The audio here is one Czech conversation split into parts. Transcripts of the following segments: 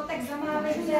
Tak zamávejte.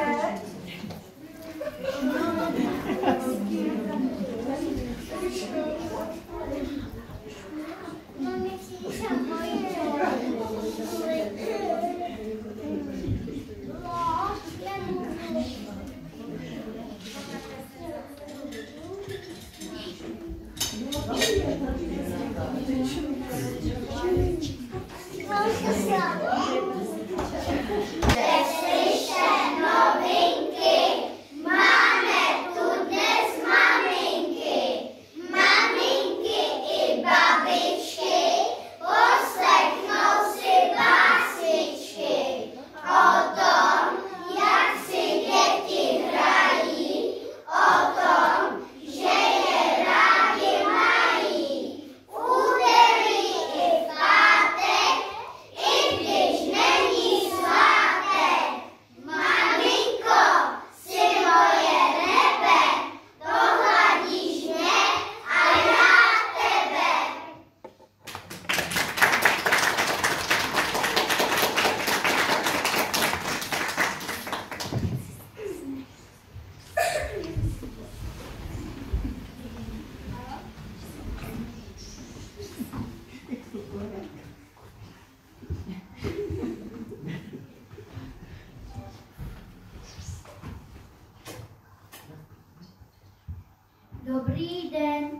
Dobrý den.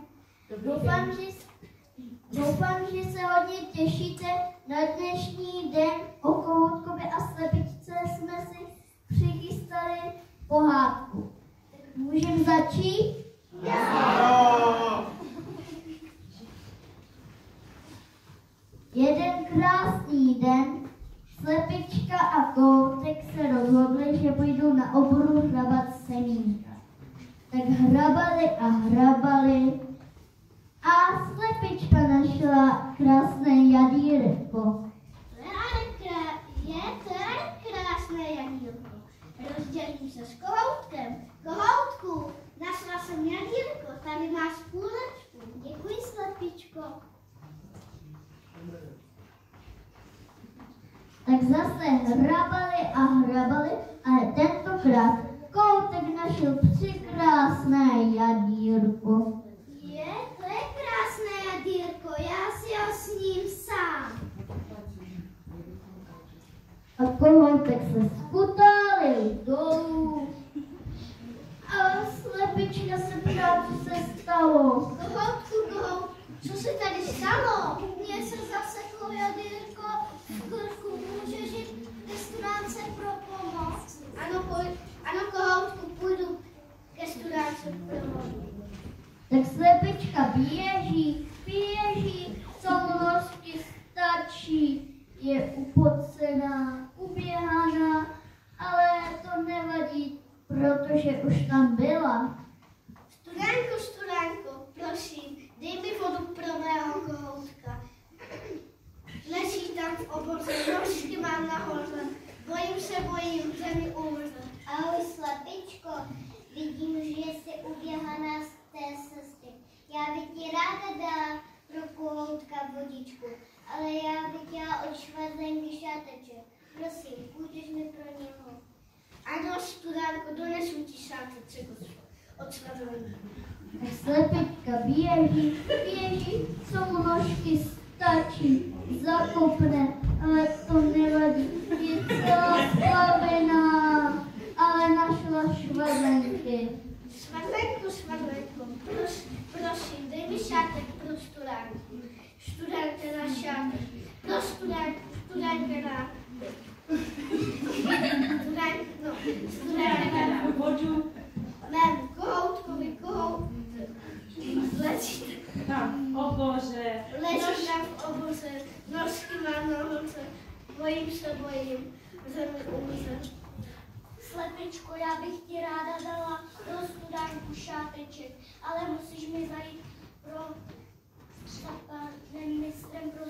Doufám, že se hodně těšíte na dnešní den. O Kohoutkovi a slepičce jsme si přichystali pohádku. Můžeme začít? Jeden krásný den slepička a kohoutek se rozhodli, že půjdou na obru hrabat semínka. Tak hrabali a hrabali a slepička našla krásné jadírko. To je krásné jadírko. Rozdělím se s kohoutkem. Kohoutku, našla jsem jadírko, tady máš půlečku. Děkuji, slepičko. Tak zase hrabali a hrabali, ale tentokrát kohoutek našel překrásné jadírko. To je krásné jadírko, já si ho sním sám. A kohoutek se skutálil dolů. A slepička se ptá, co se stalo. Kohoutku, co se tady stalo? Mně se zaseklo jadírko v krku, můžeš jít ke studánce pro pomoc. Ano, kohoutku, půjdu ke studánce pro pomoc. Tak slepička běží, samozřejmě stačí, je upocená, uběhaná, ale to nevadí, protože už tam byla. Studánko, prosím, dej mi vodu pro mého kohoutka. Leží tam v oboře, nožky mám nahoře, bojím, že mi umře. Ahoj, slepičko, vidím, že jsi uběhaná z té cesty. Já bych ti ráda dala pro kohoutka vodičku, ale já bych chtěla odšvazlenky šáteček. Prosím, půjdeš mi pro něho. Ano, studánko, donesu ti šáteček od švazlenky. Tak slepička běží, co mu nožky stačí, zakopne, ale to nevadí, je celá slabená, ale našla švadlenky. Švadlenko, prosím, dej mi šátek pro studánku. Studánka na šátek, pro studánka na... Studánka na vodu. Mému kohoutkovi, leží Tam v oboře. Leží tam v oboře, nožky mám na noce, bojím, že mi umře. Slepičko, já bych ti ráda dala pro studánku šáteček, ale musíš mi zajít pro panem mistrem pro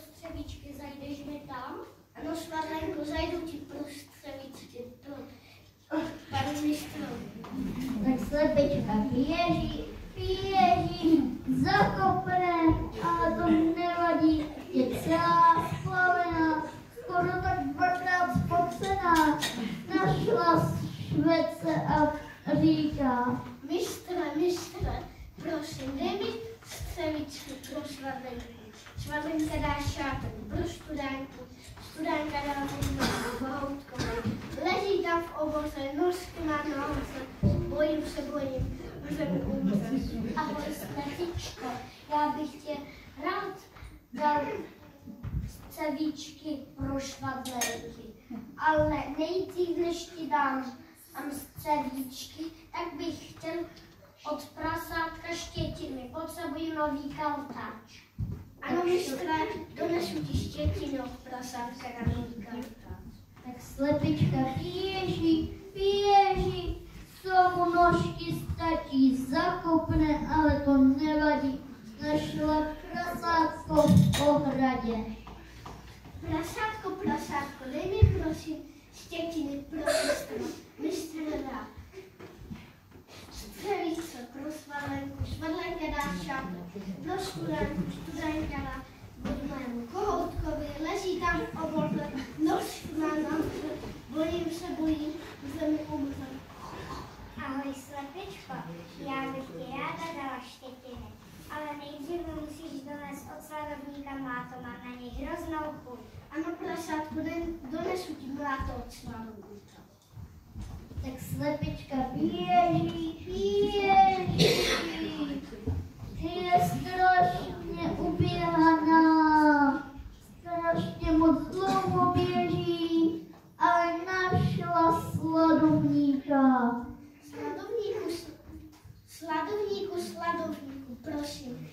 štve se a říká: Mistře, prosím, dej mi střevičky pro švadlenku. Švadlenka dá šátek pro studánku, studánka dá vohoutkové. Leží tam v oboře, nožky má na noze, bojím se, že mi umře. Ahoj, Sletičko, já bych tě rád dal cevíčky pro švadlenky, ale nejdřív, než ti dám cevíčky, tak bych chtěl od prasátka štětiny. Potřebuji nový kaltač. Ano, mistře, donesu ti štětinu od prasátka na nový kaltač. Tak Slepička běží, co mu nožky stačí, zakopne, ale to nevadí. Našla prasátko v ohradě. Prasátko, dej mi prosím štětiny pro mistr dá. Střevice pro švadlenku, švadlenka dá šátek pro studánku, studánka dá vodnému kohoutkovi, leží tam v oboře, nožky má na noze, bojím se, že mi umře. Ahoj, Slepičko, já bych ti ráda dala štětiny, ale nejdřív musíš donést od sladovníka mláto, mám na něj hroznou chuť. Ano, prasátku, donesu ti mláto od sladovníka. Tak Slepička běží. Je strašně uběhaná, strašně moc dlouho běží, ale našla sladovníka. Sladovníku, prosím,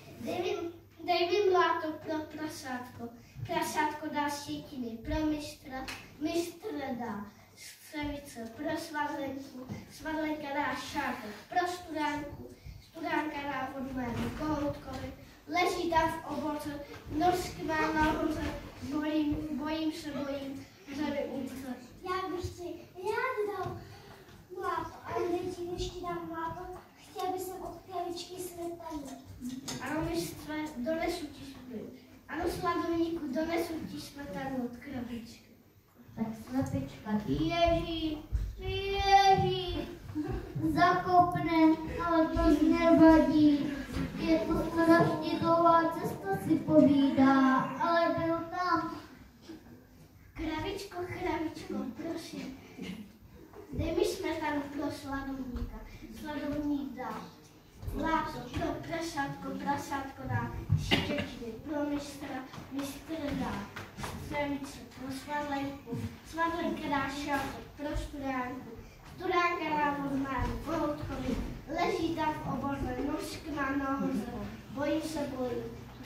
dej mi mláto pro prasátko. Prasátko dá štětiny pro mistra, mistr dá střevice pro švadlenku, švadlenka dá šátek pro studánku, studánka dá vodnému kohoutkovi, leží tam v oboře, nožky má nahoře, bojím se, že mi umře. Já bych ti rád dal mláto, ale nejdřív, než ti dám mláto, chtěl bych od kravičky smetanu. Ano, mistře, donesu ti smetanu. Ano, sladovníku, donesu ti smetanu od krabičky. Tak Slepička běží, zakopne, ale to nevadí. Je to strašně dlouhá cesta, si povídá, ale byl tam. Kravičko, prosím, dej mi smetanu pro sladovníka. Sladovník dá mláto pro prasátko dá štětiny pro mistra, mistr dá střevice pro švadlenku, švadlenka dá šátek pro studánku, studánka dá vodnému kohoutkovi, leží tam v oboře, nožky má nahoře, bojím se,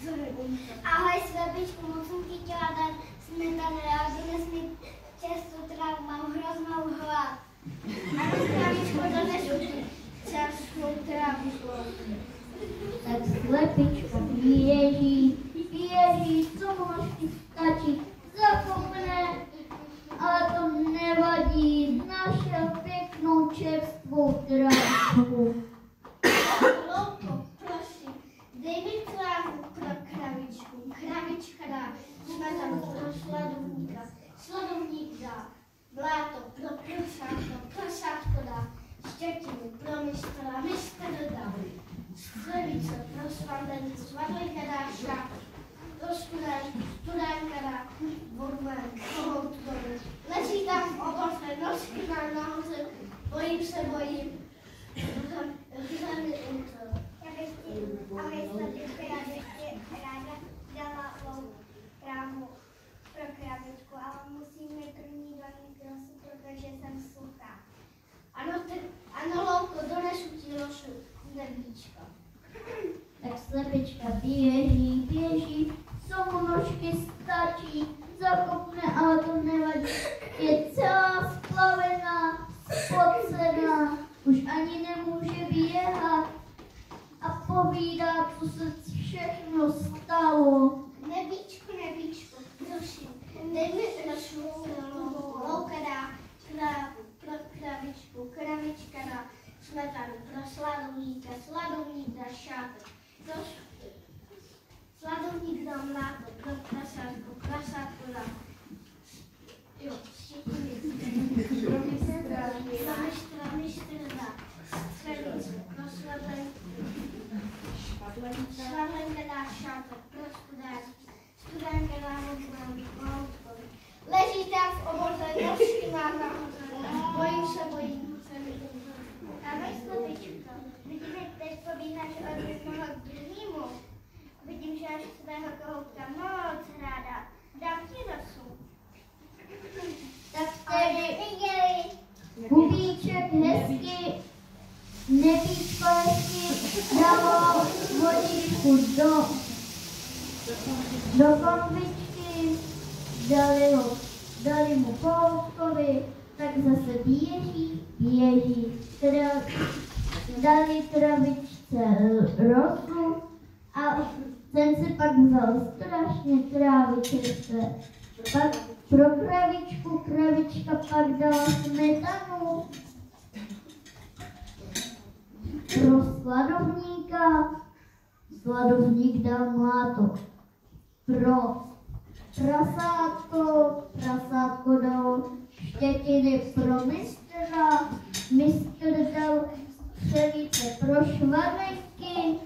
že mi umře. Ahoj, Slepičko, moc jsem ti chtěla dát smetanu, já dnes mi čerstvou trávu, mám hroznou hlad. Ano, kravičko, donesu ti čerstvou trávu. Tak Slepička běží, co mu nožky stačí, zakopne, ale to nevadí, našel pěknou čerstvou trávu. Louko, prosím, dej mi trávu pro kravičku. Kravička dá smetanu pro sladovníka. Sladovník dá mláto pro prasátko dá štětiny pro mistra, mistr dá střevice pro švadlenku, švadlenka dá šátek pro studánka dá vodnému kohoutkovi. Leží tam v oboře, nožky má nahoře, bojím se, že mi umře. Já bych ti, ahoj, Slepičko, já bych ti ráda dala trávu pro krabičku, ale musím mi první donít rosu, protože jsem suchá. Ano, Louko, donesu ti rosu, nebíčka. Tak Slepička běží, co mu nožky stačí, zakopne, ale to nevadí. Je celá splavená, spocená, už ani nemůže běhat a povídá, co se všechno stalo. Nebíčko, prosím, dej mi rosu, Louka dá pro kravičku, kravička dá smetanu pro sladovníka, sladovník dá šátek, sladovník dá mláto pro prasátku, prasátko dá štětiny pro mistra, Leží tam v oboře, nožky má tam. Bojím se. Ahoj, Slovičko. Vidím, jak teď pobíháš od jednoho k druhému. Vidím, že máš svého kohoutka moc ráda. Dám ti rosu. Tak tedy Kubíček hezky, Nebíčko hezky dalo vodičku do konvičky, dali mu kohoutkovi, tak zase běží, dali travičce rosu a ten si pak vzal strašně trávičce. Pak pro kravička pak dala smetanu. Pro sladovník dal mláto. Pro prasátko dal štětiny pro mistr dal křevice pro švarenky.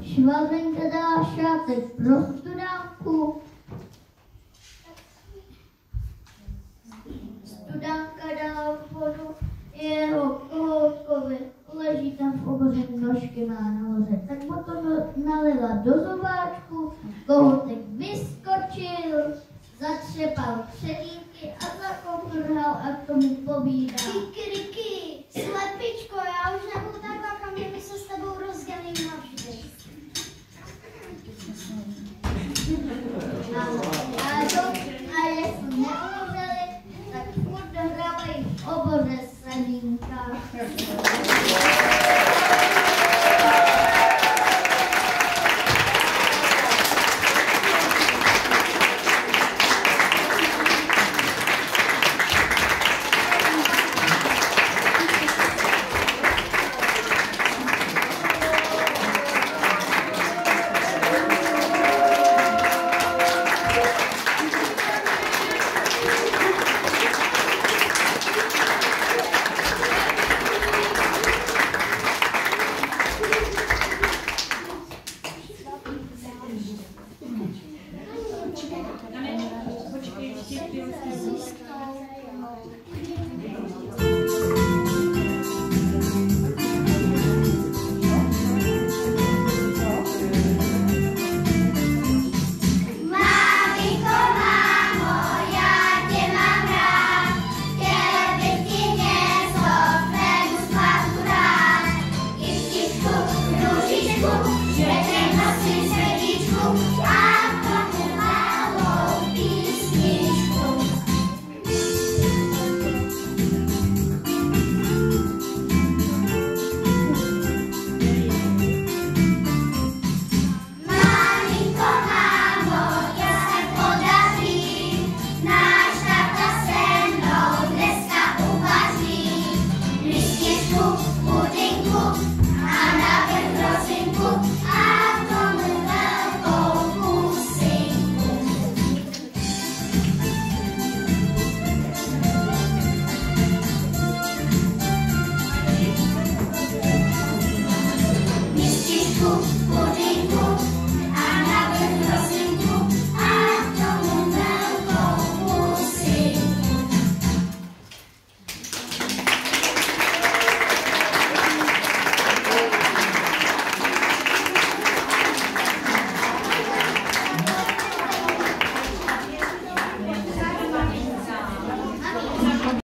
Švarenka dala šátek pro studánku. Studánka dala vodu jeho kohoutkovi. Leží tam v oboře, nožky má nahoře. Tak mu to nalila do zobáčku, kohoutek vyskočil, zatřepal předínky a zakoprhal a k tomu povídá. Riky, slepičko, já už nebudu taková, kam my se s tebou rozdělím navždy. A jestli neumřeli, tak furt dohrávají v oboře Selínka.